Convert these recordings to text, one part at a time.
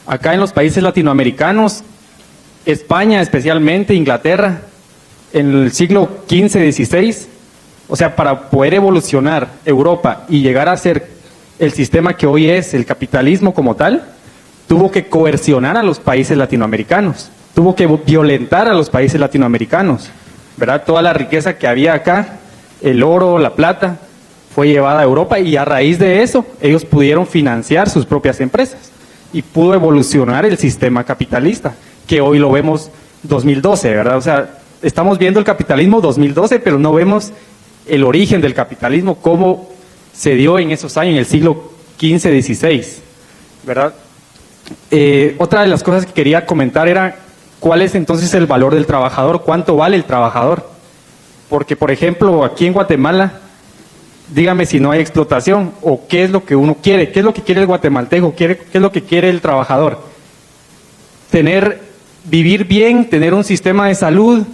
acá en los países latinoamericanos, España especialmente, Inglaterra, en el siglo XV, XVI, o sea, para poder evolucionar Europa y llegar a ser el sistema que hoy es el capitalismo como tal, tuvo que coercionar a los países latinoamericanos, tuvo que violentar a los países latinoamericanos, ¿verdad? Toda la riqueza que había acá, el oro, la plata, fue llevada a Europa y a raíz de eso ellos pudieron financiar sus propias empresas y pudo evolucionar el sistema capitalista, que hoy lo vemos 2012, ¿verdad? O sea, estamos viendo el capitalismo 2012, pero no vemos el origen del capitalismo, cómo se dio en esos años, en el siglo XV, XVI, ¿verdad? Otra de las cosas que quería comentar era cuál es entonces el valor del trabajador, cuánto vale el trabajador. Porque, por ejemplo, aquí en Guatemala, dígame si no hay explotación o qué es lo que uno quiere, qué es lo que quiere el guatemalteco, qué es lo que quiere el trabajador. Vivir bien, tener un sistema de salud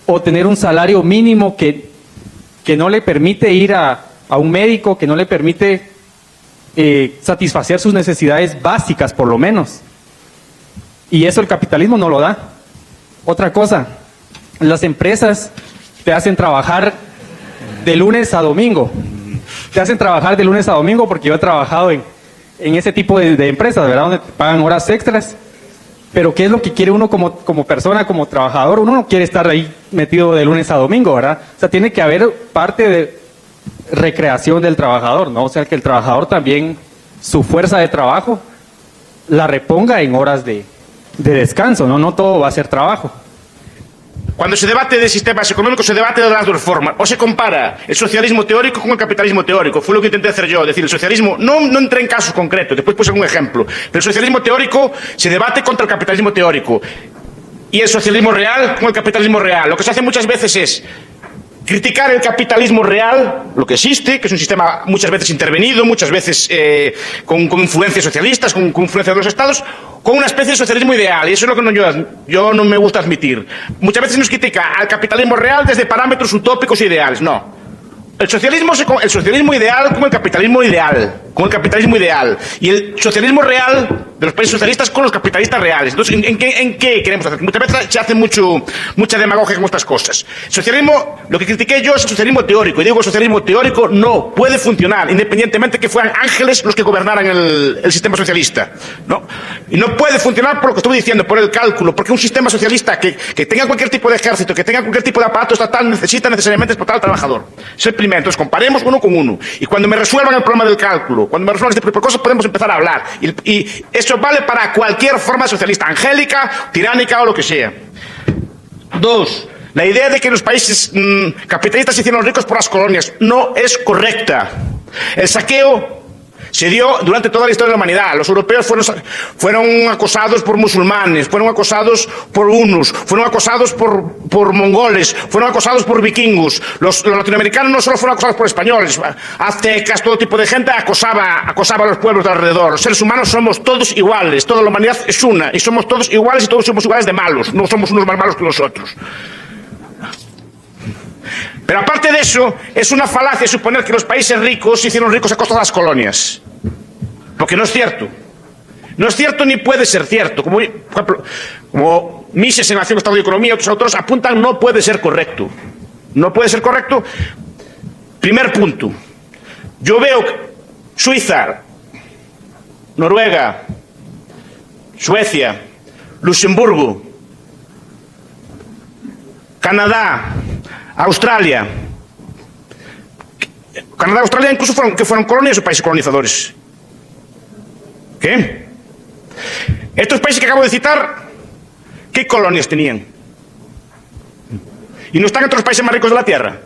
o tener un salario mínimo que no le permite ir a un médico, que no le permite satisfacer sus necesidades básicas por lo menos. Y eso el capitalismo no lo da. Otra cosa, las empresas te hacen trabajar de lunes a domingo. Te hacen trabajar de lunes a domingo porque yo he trabajado en ese tipo de empresas, ¿verdad? Donde te pagan horas extras. Pero ¿qué es lo que quiere uno como persona, como trabajador? Uno no quiere estar ahí metido de lunes a domingo, ¿verdad? O sea, tiene que haber parte de recreación del trabajador, ¿no? O sea, que el trabajador también, su fuerza de trabajo, la reponga en horas de descanso, ¿no? No todo va a ser trabajo. Cuando se debate de sistemas económicos, se debate de las dos formas. O se compara el socialismo teórico con el capitalismo teórico. Fue lo que intenté hacer yo. Es decir, el socialismo, no entré en casos concretos, después puse un ejemplo. Pero el socialismo teórico se debate contra el capitalismo teórico. Y el socialismo real con el capitalismo real. Lo que se hace muchas veces es criticar el capitalismo real, lo que existe, que es un sistema muchas veces intervenido, muchas veces con influencias socialistas, con influencia de los estados, con una especie de socialismo ideal, y eso es lo que yo no me gusta admitir. Muchas veces nos critica al capitalismo real desde parámetros utópicos e ideales. No. El socialismo ideal con el capitalismo ideal, y el socialismo real de los países socialistas con los capitalistas reales. Entonces, ¿en qué queremos hacer? Muchas veces se hace mucha demagogia con estas cosas. El socialismo, lo que critiqué yo es el socialismo teórico, y digo, el socialismo teórico no puede funcionar, independientemente que fueran ángeles los que gobernaran el sistema socialista, ¿no? Y no puede funcionar por lo que estuve diciendo, por el cálculo, porque un sistema socialista que tenga cualquier tipo de ejército, que tenga cualquier tipo de aparato estatal, necesita necesariamente explotar al trabajador. Es el primero. Entonces comparemos uno con uno, y cuando me resuelvan el problema del cálculo, cuando me resuelvan este tipo de cosas, podemos empezar a hablar, y eso vale para cualquier forma socialista, angélica, tiránica o lo que sea. Dos, la idea de que los países capitalistas se hicieron ricos por las colonias no es correcta. El saqueo se dio durante toda la historia de la humanidad. Los europeos fueron acosados por musulmanes, fueron acosados por hunos, fueron acosados por mongoles, fueron acosados por vikingos. Los latinoamericanos no solo fueron acosados por españoles, aztecas, todo tipo de gente acosaba a los pueblos de alrededor. Los seres humanos somos todos iguales, toda la humanidad es una, y somos todos iguales y todos somos iguales de malos, no somos unos más malos que los otros. Pero aparte de eso, es una falacia suponer que los países ricos se hicieron ricos a costa de las colonias. Porque no es cierto. No es cierto ni puede ser cierto. Como, por ejemplo, como Mises en Nación, Estado y Economía y otros autores apuntan, no puede ser correcto. No puede ser correcto. Primer punto. Yo veo Suiza, Noruega, Suecia, Luxemburgo, Canadá, Australia. Canadá y Australia incluso fueron colonias o países colonizadores. ¿Qué? Estos países que acabo de citar, ¿qué colonias tenían? Y no están entre los países más ricos de la Tierra.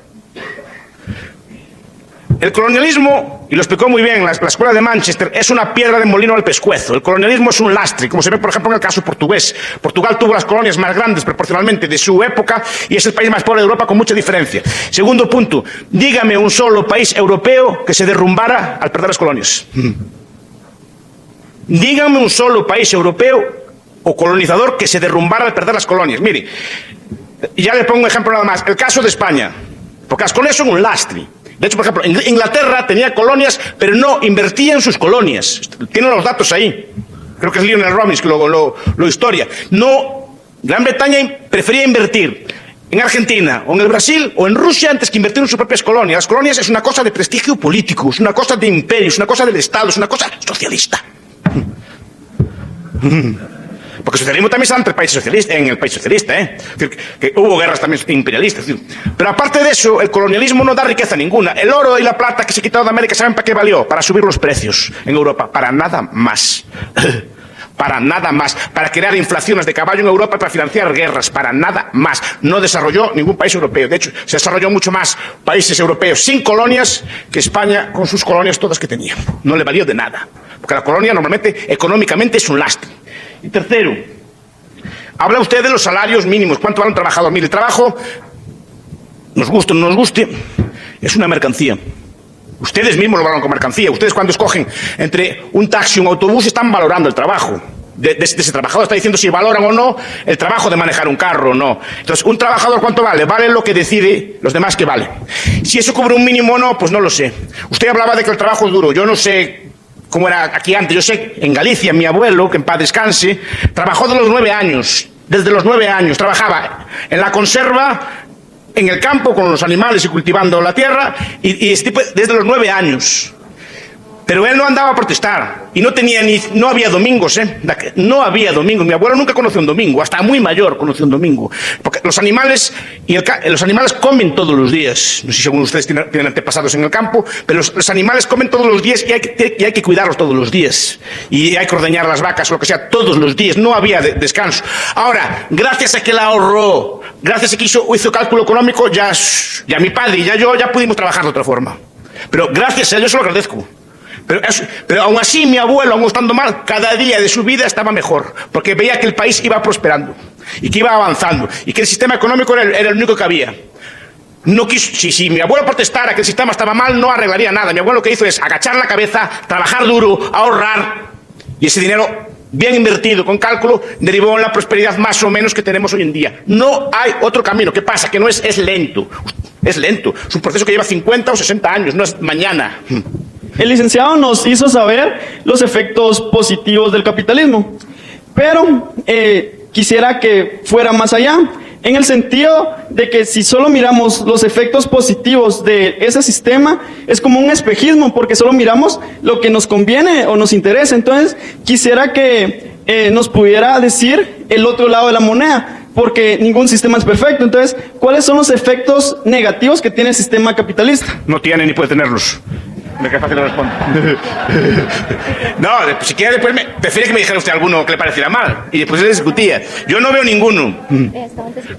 El colonialismo, y lo explicó muy bien la Escuela de Manchester, es una piedra de molino al pescuezo. El colonialismo es un lastre, como se ve, por ejemplo, en el caso portugués. Portugal tuvo las colonias más grandes proporcionalmente de su época y es el país más pobre de Europa con mucha diferencia. Segundo punto, dígame un solo país europeo que se derrumbara al perder las colonias. Dígame un solo país europeo o colonizador que se derrumbara al perder las colonias. Mire, ya le pongo un ejemplo nada más. El caso de España, porque las colonias son un lastre. De hecho, por ejemplo, Inglaterra tenía colonias, pero no invertía en sus colonias. Tienen los datos ahí. creo que es Lionel Robbins que lo historia. No, Gran Bretaña prefería invertir en Argentina o en el Brasil o en Rusia antes que invertir en sus propias colonias. Las colonias es una cosa de prestigio político, es una cosa de imperio, es una cosa del Estado, es una cosa socialista. Porque el socialismo también está en el país socialista, ¿eh? Es decir, que hubo guerras también imperialistas. Es decir, pero aparte de eso, el colonialismo no da riqueza ninguna. El oro y la plata que se quitaron de América, ¿saben para qué valió? Para subir los precios en Europa. Para nada más. Para nada más. Para crear inflaciones de caballo en Europa, para financiar guerras. Para nada más. No desarrolló ningún país europeo. De hecho, se desarrolló mucho más países europeos sin colonias que España con sus colonias todas que tenía. No le valió de nada. Porque la colonia normalmente, económicamente, es un lastre. Y tercero, habla usted de los salarios mínimos. ¿Cuánto vale un trabajador? Mire, el trabajo, nos guste o no nos guste, es una mercancía. Ustedes mismos lo valoran como mercancía. Ustedes cuando escogen entre un taxi y un autobús están valorando el trabajo de ese trabajador. Está diciendo si valoran o no el trabajo de manejar un carro o no. Entonces, ¿un trabajador cuánto vale? Vale lo que decide los demás que vale. Si eso cubre un mínimo o no, pues no lo sé. Usted hablaba de que el trabajo es duro. Yo no sé cómo era aquí antes. Yo sé, en Galicia, mi abuelo, que en paz descanse, trabajó de los 9 años. Desde los 9 años. Trabajaba en la conserva, en el campo, con los animales y cultivando la tierra, y desde los 9 años. Pero él no andaba a protestar. Y no había domingos, ¿eh? No había domingos. Mi abuelo nunca conoció un domingo. Hasta muy mayor conoció un domingo. Porque los animales, los animales comen todos los días. No sé si algunos de ustedes tienen antepasados en el campo, pero los animales comen todos los días y hay que cuidarlos todos los días. Y hay que ordeñar las vacas, lo que sea, todos los días. No había descanso. Ahora, gracias a que la ahorró, gracias a que hizo cálculo económico, ya mi padre y yo ya pudimos trabajar de otra forma. Pero gracias a él, yo se lo agradezco. Pero aún así mi abuelo, aún estando mal, cada día de su vida estaba mejor, porque veía que el país iba prosperando y que iba avanzando y que el sistema económico era el único que había. No quiso, si mi abuelo protestara que el sistema estaba mal, no arreglaría nada. Mi abuelo lo que hizo es agachar la cabeza, trabajar duro, ahorrar, y ese dinero bien invertido con cálculo derivó en la prosperidad más o menos que tenemos hoy en día. No hay otro camino. ¿Qué pasa? Que no es lento. Es lento. Es un proceso que lleva 50 o 60 años, no es mañana. El licenciado nos hizo saber los efectos positivos del capitalismo, pero quisiera que fuera más allá, en el sentido de que si solo miramos los efectos positivos de ese sistema, es como un espejismo, porque solo miramos lo que nos conviene o nos interesa. Entonces, quisiera que nos pudiera decir el otro lado de la moneda, porque ningún sistema es perfecto. Entonces, ¿cuáles son los efectos negativos que tiene el sistema capitalista? No tiene ni puede tenerlos. Me queda fácil responder. No, si quiere después prefiere que me dijera usted alguno que le pareciera mal y después se discutía. Yo no veo ninguno.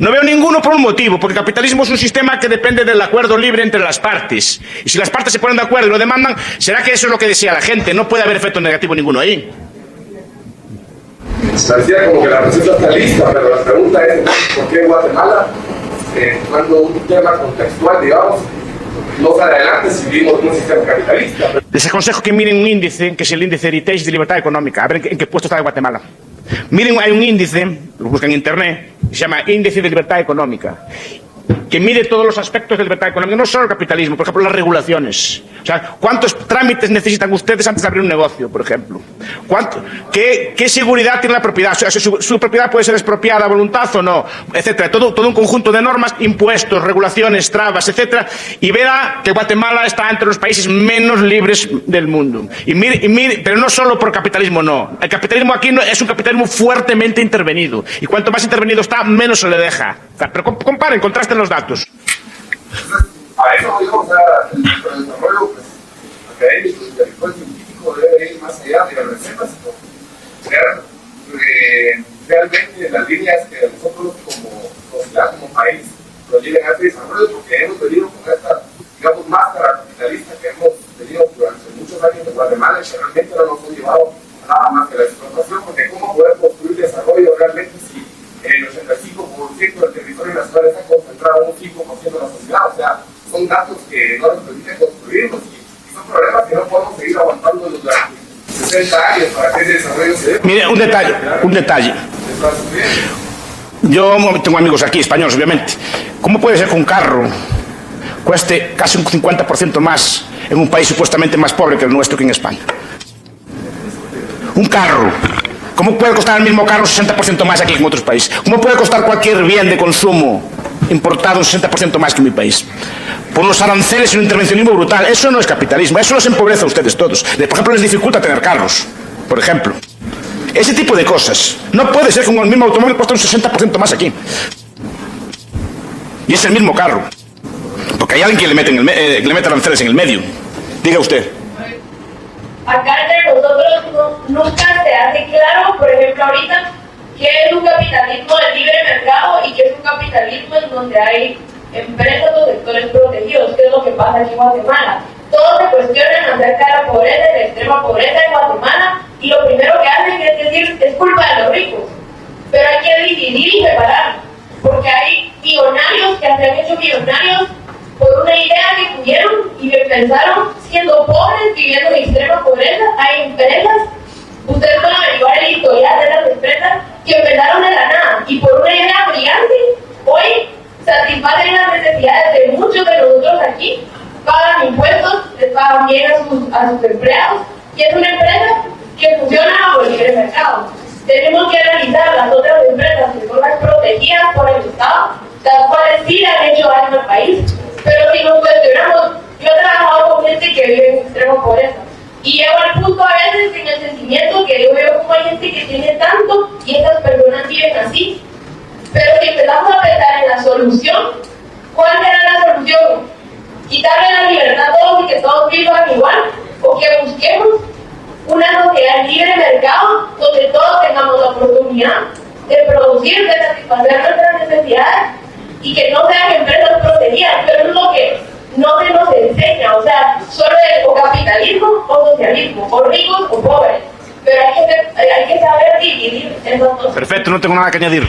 No veo ninguno por un motivo, porque el capitalismo es un sistema que depende del acuerdo libre entre las partes. Y si las partes se ponen de acuerdo y lo demandan, ¿será que eso es lo que desea la gente? No puede haber efecto negativo ninguno ahí. Parecía como que la receta está lista, pero la pregunta es ¿por qué Guatemala, tomando un tema contextual, digamos, más adelante si vivimos un sistema capitalista? Les aconsejo que miren un índice, que es el índice Heritage de Libertad Económica, a ver en qué puesto está Guatemala. Miren, hay un índice, lo buscan en internet, que se llama Índice de Libertad Económica, que mide todos los aspectos de libertad económica, no solo el capitalismo, por ejemplo, las regulaciones. O sea, ¿cuántos trámites necesitan ustedes antes de abrir un negocio, por ejemplo? ¿Qué seguridad tiene la propiedad? O sea, su propiedad puede ser expropiada a voluntad o no, etcétera. Todo un conjunto de normas, impuestos, regulaciones, trabas, etcétera. Y verá que Guatemala está entre los países menos libres del mundo. Y mire, pero no solo por capitalismo, no. El capitalismo aquí es un capitalismo fuertemente intervenido. Y cuanto más intervenido está, menos se le deja. O sea, pero comparen, contrasten los datos. A eso, digamos, el desarrollo académico y intelectual científico debe ir más allá de las recetas, crear realmente las líneas que nosotros como sociedad, como país, nos lleven a ese desarrollo, porque hemos venido con esta, digamos, máscara capitalista que hemos tenido durante muchos años en Guatemala y que realmente no nos ha llevado a nada más que la explotación, porque cómo poder construir desarrollo realmente si el 85% del territorio nacional está concentrado en un 5% de la sociedad. O sea, son datos que no nos permiten construirlos y son problemas que no podemos seguir aguantando durante 60 años para que ese desarrollo se dé. Mire, un detalle. Yo tengo amigos aquí, españoles, obviamente. ¿Cómo puede ser que un carro cueste casi un 50% más en un país supuestamente más pobre que el nuestro, que en España? Un carro. ¿Cómo puede costar el mismo carro un 60% más aquí que en otros países? ¿Cómo puede costar cualquier bien de consumo importado un 60% más que en mi país? Por los aranceles y un intervencionismo brutal. Eso no es capitalismo, eso los empobrece a ustedes todos. Por ejemplo, les dificulta tener carros, por ejemplo. Ese tipo de cosas. No puede ser que el mismo automóvil cueste un 60% más aquí. Y es el mismo carro. Porque hay alguien que le mete aranceles en el medio. Diga usted. Acá entre nosotros nunca se hace claro, por ejemplo, ahorita, qué es un capitalismo de libre mercado y qué es un capitalismo en donde hay empresas o sectores protegidos, que es lo que pasa aquí en Guatemala. Todos se cuestionan acerca de la pobreza, de la extrema pobreza en Guatemala, y lo primero que hacen es decir, es culpa de los ricos. Pero hay que dividir y separar, porque hay millonarios que se han hecho millonarios por una idea que tuvieron y que pensaron siendo pobres, viviendo en extrema pobreza. Hay empresas, ustedes pueden averiguar el historial de las empresas que empezaron de la nada y por una idea brillante, hoy satisfacen las necesidades de muchos de nosotros aquí, pagan impuestos, les pagan bien a sus empleados, y es una empresa que funciona bajo el libre mercado. Tenemos que analizar las otras empresas que son las protegidas por el Estado, las cuales sí le han hecho daño al país. Pero si nos cuestionamos, yo he trabajado con gente que vive en extrema pobreza y llego al punto a veces en el sentimiento que yo veo como hay gente que tiene tanto y esas personas viven así. Pero si empezamos a pensar en la solución, ¿cuál será la solución? ¿Quitarle la libertad a todos y que todos vivan igual? ¿O que busquemos una sociedad libre de mercado donde todos tengamos la oportunidad de producir, de satisfacer nuestras necesidades y que no sean empresas protegidas? Pero es lo que no se nos enseña, o sea, solo es o capitalismo o socialismo, o ricos o pobres. Pero hay que saber dividir esas dos. Perfecto, no tengo nada que añadir.